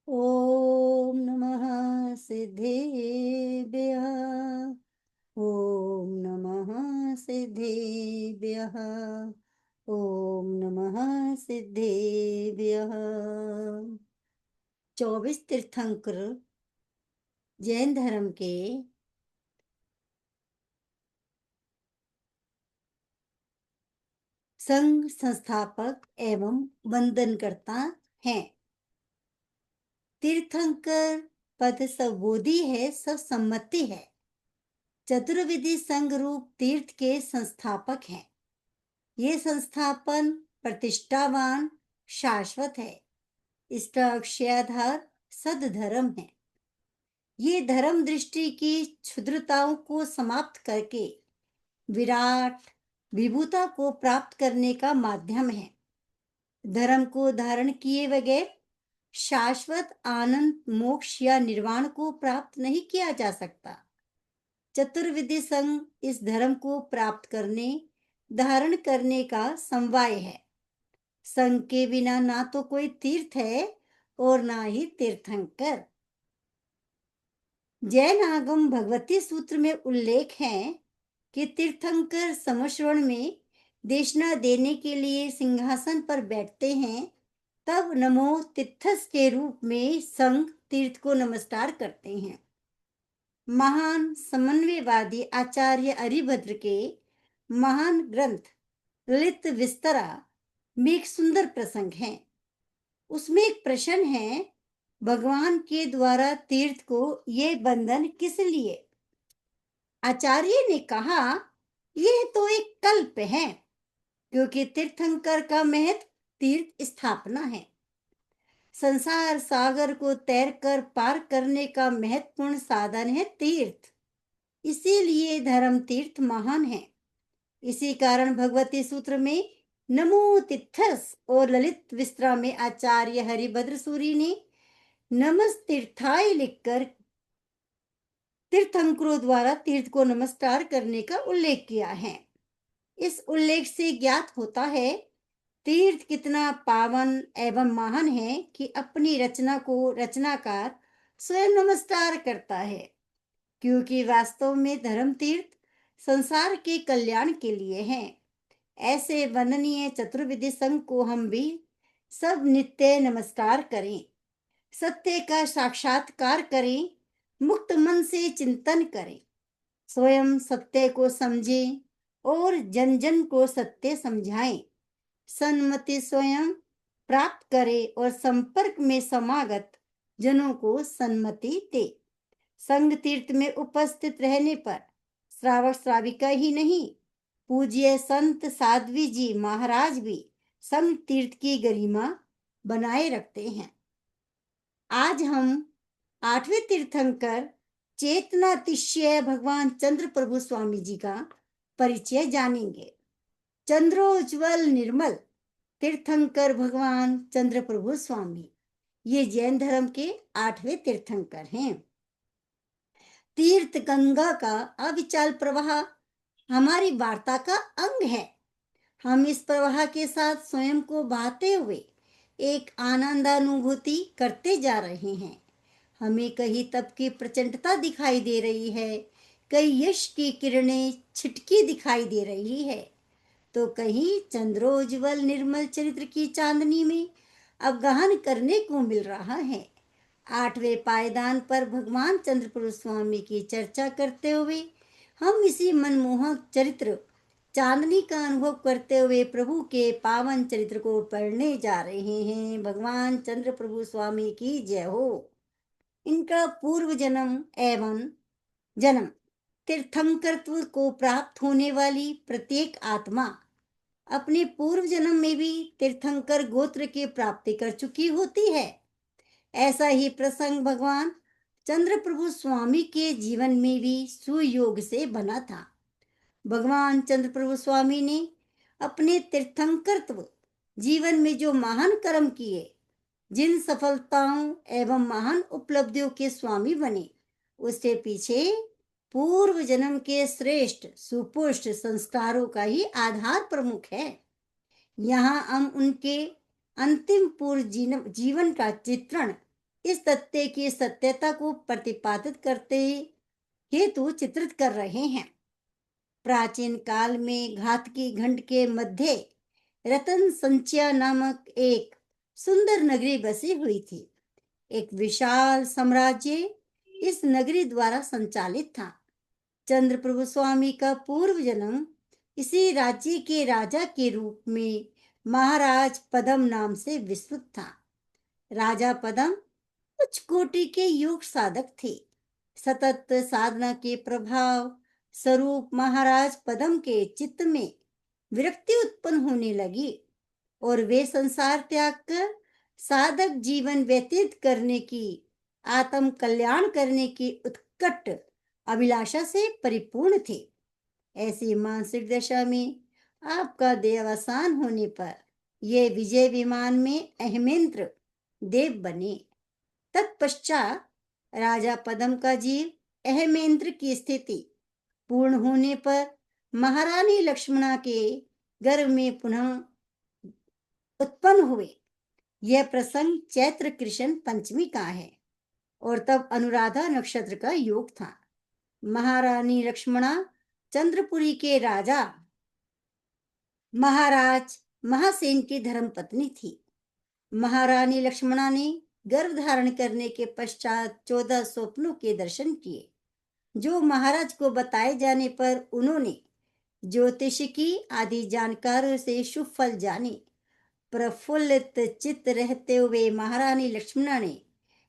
ॐ नमः सिद्धेभ्यः। ॐ नमः सिद्धेभ्यः। ॐ नमः सिद्धेभ्यः। 24 तीर्थंकर जैन धर्म के संघ संस्थापक एवं वंदनकर्ता हैं। तीर्थंकर पद सबोधी है, सब सम्मति है। चतुर्विधि संघ रूप तीर्थ के संस्थापक हैं। ये संस्थापन प्रतिष्ठावान शाश्वत है। इसका अक्षयाधार सद्धर्म है। ये धर्म दृष्टि की क्षुद्रताओं को समाप्त करके विराट विभूता को प्राप्त करने का माध्यम है। धर्म को धारण किए बगैर शाश्वत आनंद, मोक्ष या निर्वाण को प्राप्त नहीं किया जा सकता। चतुर्विधि संघ इस धर्म को प्राप्त करने, धारण करने का समवाय है। संघ के बिना ना तो कोई तीर्थ है और ना ही तीर्थंकर। जैन आगम भगवती सूत्र में उल्लेख है कि तीर्थंकर समश्रवण में देशना देने के लिए सिंहासन पर बैठते हैं, तब नमो तिथस के रूप में संघ तीर्थ को नमस्कार करते हैं। महान समन्वयवादी आचार्य अरिभद्र के महान ग्रंथ ललित विस्तरा में एक सुंदर प्रसंग है। उसमें एक प्रश्न है, भगवान के द्वारा तीर्थ को ये बंधन किस लिए? आचार्य ने कहा, यह तो एक कल्प है, क्योंकि तीर्थंकर का महत्व तीर्थ स्थापना है। संसार सागर को तैरकर पार करने का महत्वपूर्ण साधन है तीर्थ। इसीलिए धर्म तीर्थ महान है। इसी कारण भगवती सूत्र में नमो तिथस और ललित विस्तरा में आचार्य हरिभद्र सूरी ने नमस्तीर्थाय लिखकर तीर्थंकरों द्वारा तीर्थ को नमस्कार करने का उल्लेख किया है। इस उल्लेख से ज्ञात होता है तीर्थ कितना पावन एवं महान है कि अपनी रचना को रचनाकार स्वयं नमस्कार करता है, क्योंकि वास्तव में धर्म तीर्थ संसार के कल्याण के लिए है। ऐसे वंदनीय चतुर्विधि संघ को हम भी सब नित्य नमस्कार करें, सत्य का साक्षात्कार करें, मुक्त मन से चिंतन करें, स्वयं सत्य को समझें और जन जन को सत्य समझाएं, सन्मति स्वयं प्राप्त करें और संपर्क में समागत जनों को सन्मति दे। संघ तीर्थ में उपस्थित रहने पर श्रावक श्राविका ही नहीं, पूज्य संत साध्वी जी महाराज भी संघ तीर्थ की गरिमा बनाए रखते हैं। आज हम 8वें तीर्थंकर चेतनातिशय भगवान चंद्र प्रभु स्वामी जी का परिचय जानेंगे। चंद्रोज्वल निर्मल तीर्थंकर भगवान चंद्र प्रभु स्वामी ये जैन धर्म के 8वें तीर्थंकर हैं। तीर्थ गंगा का अविचल प्रवाह हमारी वार्ता का अंग है। हम इस प्रवाह के साथ स्वयं को बहाते हुए एक आनंदानुभूति करते जा रहे हैं। हमें कहीं तप की प्रचंडता दिखाई दे रही है, कहीं यश की किरणें छिटकी दिखाई दे रही है, तो कहीं चंद्रोज्वल निर्मल चरित्र की चांदनी में अवगाहन करने को मिल रहा है। 8वें पायदान पर भगवान चंद्रप्रभु स्वामी की चर्चा करते हुए हम इसी मनमोहक चरित्र चांदनी का अनुभव करते हुए प्रभु के पावन चरित्र को पढ़ने जा रहे हैं। भगवान चंद्र प्रभु स्वामी की जय हो। इनका पूर्व जन्म एवं जन्म तीर्थंकरत्व को प्राप्त होने वाली प्रत्येक आत्मा अपने पूर्व जन्म में भी तीर्थंकर गोत्र की प्राप्ति कर चुकी होती है। ऐसा ही प्रसंग भगवान चंद्र प्रभु स्वामी के जीवन में भी सुयोग से बना था। भगवान चंद्र प्रभु स्वामी ने अपने तीर्थंकरत्व जीवन में जो महान कर्म किए, जिन सफलताओं एवं महान उपलब्धियों के स्वामी बने, उसके पीछे पूर्व जन्म के श्रेष्ठ सुपुष्ट संस्कारों का ही आधार प्रमुख है। यहाँ हम उनके अंतिम पूर्व जीवन का चित्रण इस तथ्य की सत्यता को प्रतिपादित करते हेतु चित्रित कर रहे हैं। प्राचीन काल में घात की घंट के मध्य रतन संचिया नामक एक सुंदर नगरी बसी हुई थी। एक विशाल साम्राज्य इस नगरी द्वारा संचालित था। चंद्रप्रभु स्वामी का पूर्व जन्म इसी राज्य के राजा के रूप में महाराज पदम नाम से विस्तृत था। राजा पदम उच्च कोटि के योग साधक थे। सतत साधना के प्रभाव स्वरूप महाराज पदम के चित्त में विरक्ति उत्पन्न होने लगी और वे संसार त्याग कर साधक जीवन व्यतीत करने की, आत्म कल्याण करने की उत्कट अभिलाषा से परिपूर्ण थे। ऐसी मानसिक दशा में आपका देहावसान होने पर ये विजय विमान में अहमेंद्र देव बने। तत्पश्चात राजा पदम का जीव अहमेंद्र की स्थिति पूर्ण होने पर महारानी लक्ष्मणा के गर्भ में पुनः उत्पन्न हुए। यह प्रसंग चैत्र कृष्ण पंचमी का है और तब अनुराधा नक्षत्र का योग था। महारानी लक्ष्मणा चंद्रपुरी के राजा महाराज महासेन की धर्मपत्नी थी। महारानी लक्ष्मणा ने गर्भ धारण करने के पश्चात 14 स्वप्नों के दर्शन किए, जो महाराज को बताए जाने पर उन्होंने ज्योतिष की आदि जानकारों से शुभ फल जाने। प्रफुल्लित चित्त रहते हुए महारानी लक्ष्मणा ने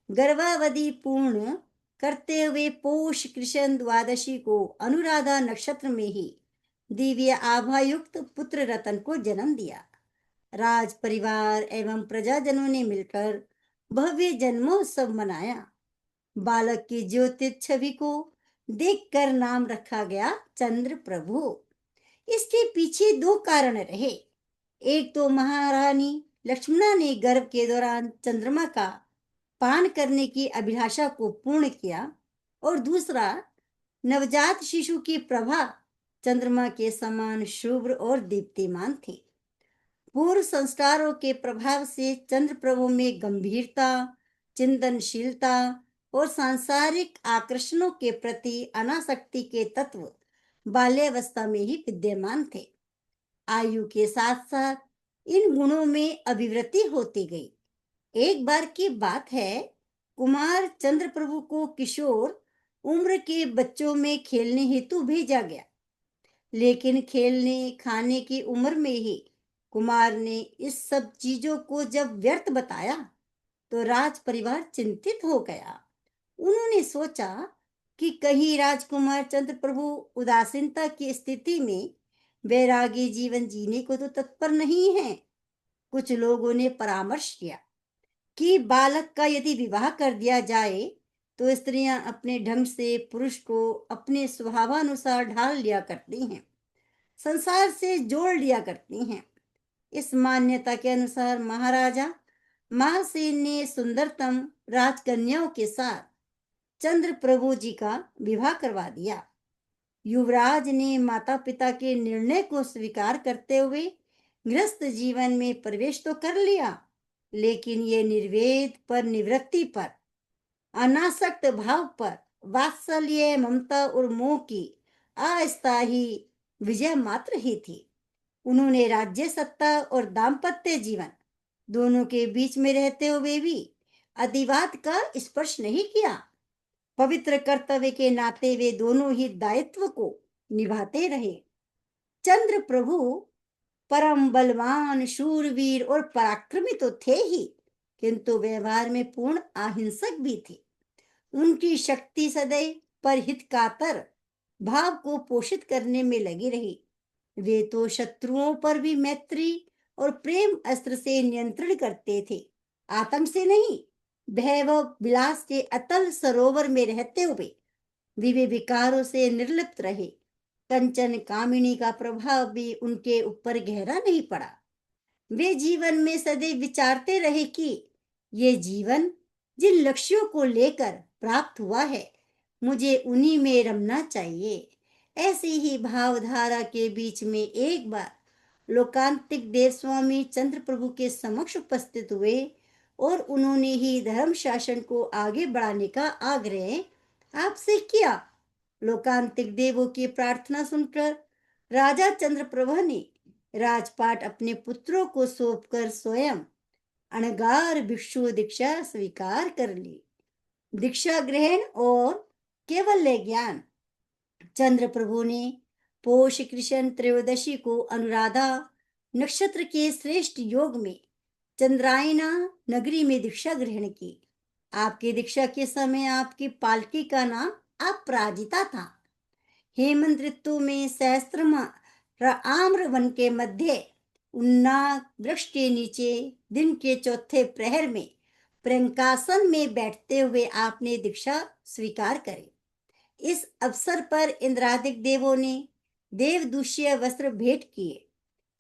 गर्भावधि पूर्ण करते हुए पोष कृष्ण द्वादशी को अनुराधा नक्षत्र में ही दिव्य आभायुक्त पुत्र रतन को जन्म दिया। राज परिवार एवं प्रजाजनों ने मिलकर भव्य जन्मोत्सव मनाया। बालक की ज्योतिष छवि को देखकर नाम रखा गया चंद्र प्रभु। इसके पीछे दो कारण रहे। एक तो महारानी लक्ष्मणा ने गर्भ के दौरान चंद्रमा का पान करने की अभिलाषा को पूर्ण किया और दूसरा नवजात शिशु की प्रभा चंद्रमा के समान शुभ्र और दीप्तिमान थी। पूर्व संस्कारों के प्रभाव से चंद्र प्रभु में गंभीरता, चिंतनशीलता और सांसारिक आकर्षणों के प्रति अनासक्ति के तत्व बाल्यावस्था में ही विद्यमान थे। आयु के साथ साथ इन गुणों में अभिवृद्धि होती गई। एक बार की बात है, कुमार चंद्र प्रभु को किशोर उम्र के बच्चों में खेलने हेतु भेजा गया, लेकिन खेलने खाने की उम्र में ही कुमार ने इस सब चीजों को जब व्यर्थ बताया तो राज परिवार चिंतित हो गया। उन्होंने सोचा कि कहीं राजकुमार चंद्र प्रभु उदासीनता की स्थिति में वैरागी जीवन जीने को तो तत्पर नहीं है। कुछ लोगों ने परामर्श किया कि बालक का यदि विवाह कर दिया जाए तो स्त्रियां अपने ढंग से पुरुष को अपने स्वभावानुसार ढाल लिया करती हैं, संसार से जोड़ लिया करती हैं। इस मान्यता के अनुसार महाराजा महासेन ने सुंदरतम राजकन्याओं के साथ चंद्र प्रभु जी का विवाह करवा दिया। युवराज ने माता पिता के निर्णय को स्वीकार करते हुए गृहस्थ जीवन में प्रवेश तो कर लिया, लेकिन ये निर्वेद पर, निवृत्ति पर, अनासक्त भाव पर, वात्सल्य, ममता और मोह की अस्थायी विजय मात्र ही थी। उन्होंने राज्य सत्ता और दाम्पत्य जीवन दोनों के बीच में रहते हुए भी अधिवाद का स्पर्श नहीं किया। पवित्र कर्तव्य के नाते वे दोनों ही दायित्व को निभाते रहे। चंद्र प्रभु परम बलवान, शूरवीर और पराक्रमी तो थे ही, किंतु व्यवहार में पूर्ण अहिंसक भी थे। उनकी शक्ति सदैव परहितकातर भाव को पोषित करने में लगी रही। वे तो शत्रुओं पर भी मैत्री और प्रेम अस्त्र से नियंत्रण करते थे, आतंक से नहीं। भैरव विलास के अतल सरोवर में रहते हुए वे विकारों से निर्लिप्त रहे। कंचन कामिनी का प्रभाव भी उनके ऊपर गहरा नहीं पड़ा। वे जीवन में सदैव विचारते रहे कि ये जीवन जिन लक्ष्यों को लेकर प्राप्त हुआ है, मुझे उन्हीं में रमना चाहिए। ऐसी ही भावधारा के बीच में एक बार लोकांतिक देव स्वामी चंद्र प्रभु के समक्ष उपस्थित हुए और उन्होंने ही धर्म शासन को आगे बढ़ाने का आग्रह आपसे किया। लोकांतिक देवों की प्रार्थना सुनकर राजा चंद्रप्रभा ने राजपाट अपने पुत्रों को सौंपकर स्वयं अणगार भिक्षु दीक्षा स्वीकार कर ली। दीक्षा ग्रहण और केवल्य ज्ञान। चंद्र प्रभु ने पोष कृष्ण त्रयोदशी को अनुराधा नक्षत्र के श्रेष्ठ योग में चंद्रायना नगरी में दीक्षा ग्रहण की। आपकी दीक्षा के समय आपकी पालकी का नाम अपराजिता था। हेमंत ऋतु में सहस्त्रमा आम्र वन के मध्य उन्नाग वृक्ष के नीचे दिन के चौथे प्रहर में प्रंकासन में बैठते हुए आपने दीक्षा स्वीकार करी। इस अवसर पर इंद्रादिक देवों ने देवदूष्य वस्त्र भेंट किए।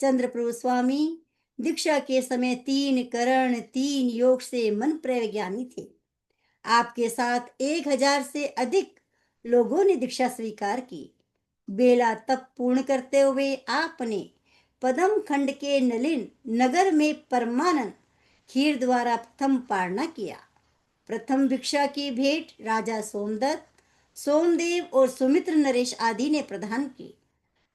चंद्रप्रभु स्वामी दीक्षा के समय 3 करण 3 योग से मन प्रज्ञानी थे। आपके साथ 1000 से अधिक लोगों ने दीक्षा स्वीकार की। बेला तप पूर्ण करते हुए आपने पदम खंड के नलिन नगर में परमानंद खीर द्वारा प्रथम पारणा किया। प्रथम भिक्षा की भेंट राजा सोमदत्त, सोमदेव और सुमित्र नरेश आदि ने प्रदान की।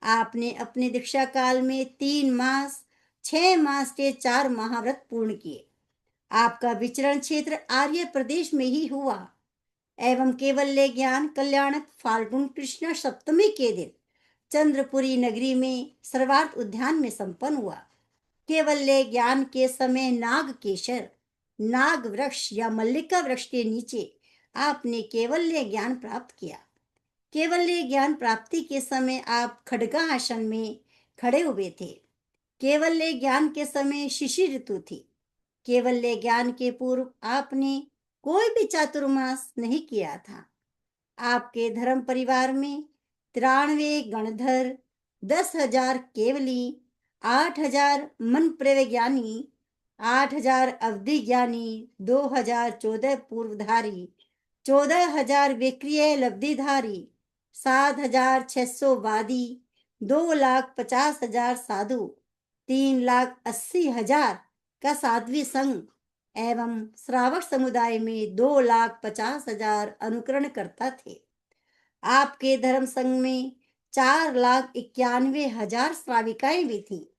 आपने अपने दीक्षा काल में 3 मास 6 मास के 4 महाव्रत पूर्ण किए। आपका विचरण क्षेत्र आर्य प्रदेश में ही हुआ एवं केवल्य ज्ञान कल्याणक फाल्गुन कृष्ण सप्तमी के दिन चंद्रपुरी नगरी में सर्वार्थ उद्यान में संपन्न हुआ। केवल्य ज्ञान के समय नाग केशर नाग वृक्ष या मल्लिका वृक्ष के नीचे आपने केवल्य ज्ञान प्राप्त किया। केवल्य ज्ञान प्राप्ति के समय आप खड़गा आसन में खड़े हुए थे। केवल्य ज्ञान के समय शिशिर ऋतु थी। केवल्य ज्ञान के पूर्व आपने कोई भी चातुर्मास नहीं किया था। आपके धर्म परिवार में 93 गणधर, 10,000 केवली, 8,000 मन प्रज्ञानी, 8,000 अवधि ज्ञानी, 2,014 पूर्वधारी, 14,000 विक्रिय लब्धिधारी, 7,600 वादी, 2,50,000 साधु, 3,80,000 का साध्वी संघ एवं श्रावक समुदाय में 2,50,000 अनुकरण करता थे। आपके धर्म संघ में 4,91,000 श्राविकाएं भी थी।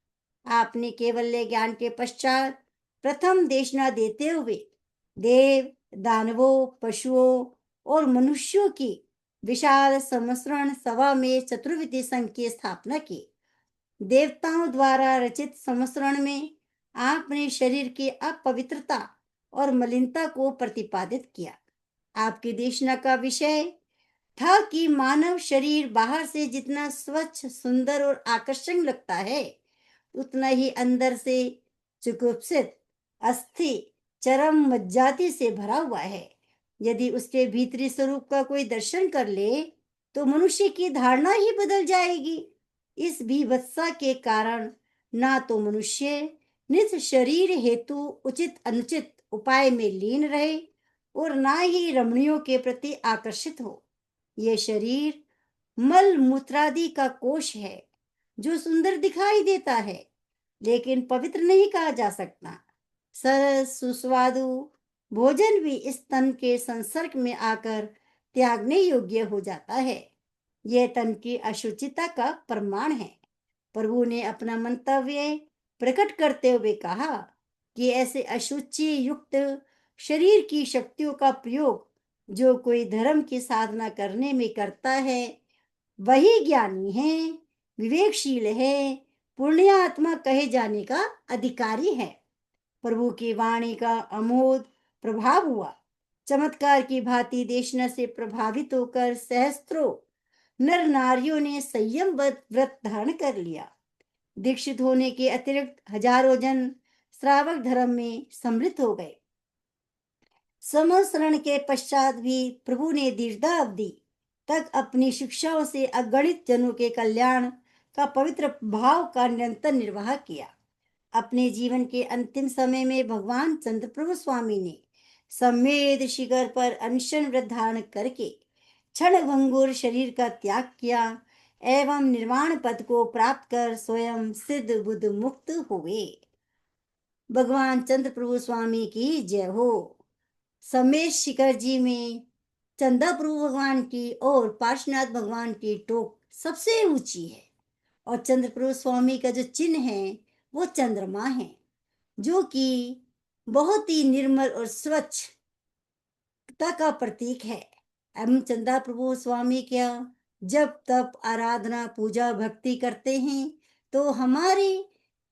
आपने केवल्य ज्ञान के पश्चात प्रथम देशना देते हुए देव, दानवों, पशुओं और मनुष्यों की विशाल समसरण सभा में चतुर्विधि संघ की स्थापना की। देवताओं द्वारा रचित समसरण में आपने शरीर की अपवित्रता और मलिनता को प्रतिपादित किया। आपकी देशना का विषय था कि मानव शरीर बाहर से जितना स्वच्छ, सुंदर और आकर्षक लगता है, उतना ही अंदर से जुगुप्सित, अस्थि, चरम मज्जाति से भरा हुआ है। यदि उसके भीतरी स्वरूप का कोई दर्शन कर ले, तो मनुष्य की धारणा ही बदल जाएगी। इस बीभत्सा के कारण ना तो मनुष्य निज शरीर हेतु उचित अनुचित उपाय में लीन रहे और ना ही रमणियों के प्रति आकर्षित हो। यह शरीर मल मूत्रादि का कोश है जो सुंदर दिखाई देता है, लेकिन पवित्र नहीं कहा जा सकता। सरस सुस्वादु भोजन भी इस तन के संसर्ग में आकर त्यागने योग्य हो जाता है। यह तन की अशुचिता का प्रमाण है। प्रभु ने अपना मंतव्य प्रकट करते हुए कहा कि ऐसे अशुचि युक्त शरीर की शक्तियों का प्रयोग जो कोई धर्म की साधना करने में करता है, वही ज्ञानी है, विवेकशील है, पुण्यात्मा कहे जाने का अधिकारी है। प्रभु की वाणी का अमोद प्रभाव हुआ। चमत्कार की भांति देशना से प्रभावित होकर सहस्त्रों नर नारियों ने संयम व्रत धारण कर लिया। दीक्षित होने के अतिरिक्त हजारों जन श्रावक धर्म में सम्मिलित हो गए। समसरण के पश्चात भी प्रभु ने दीर्घावधि तक अपनी शिक्षाओं से अगणित जनों के कल्याण का पवित्र भाव का निरंतर निर्वाह किया। अपने जीवन के अंतिम समय में भगवान चंद्रप्रभु स्वामी ने सम्मेद शिखर पर अनशन व्रत धारण करके क्षणभंगुर शरीर का त्याग किया एवं निर्वाण पद को प्राप्त कर स्वयं सिद्ध बुद्ध मुक्त हुए। भगवान चंद्र प्रभु स्वामी की जय हो। समेश शिखर जी में चंदा प्रभु भगवान की और पार्श्वनाथ भगवान की टोक सबसे ऊंची है, और चंद्र प्रभु स्वामी का जो चिन्ह है वो चंद्रमा है, जो कि बहुत ही निर्मल और स्वच्छता का प्रतीक है। हम चंदा प्रभु स्वामी क्या जब तप आराधना पूजा भक्ति करते हैं तो हमारी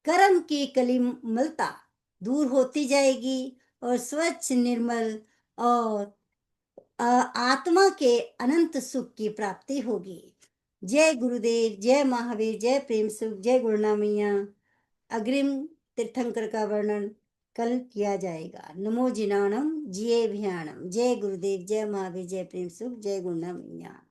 कर्म की कलिमलता दूर होती जाएगी और स्वच्छ निर्मल और आत्मा के अनंत सुख की प्राप्ति होगी। जय गुरुदेव, जय महावीर, जय प्रेम सुख, जय गुरुना मैया। अग्रिम तीर्थंकर का वर्णन कल किया जाएगा। नमो जिनाणम जिये भियाणम। जय गुरुदेव, जय महावीर, जय प्रेम सुख, जय गुरुना मैया।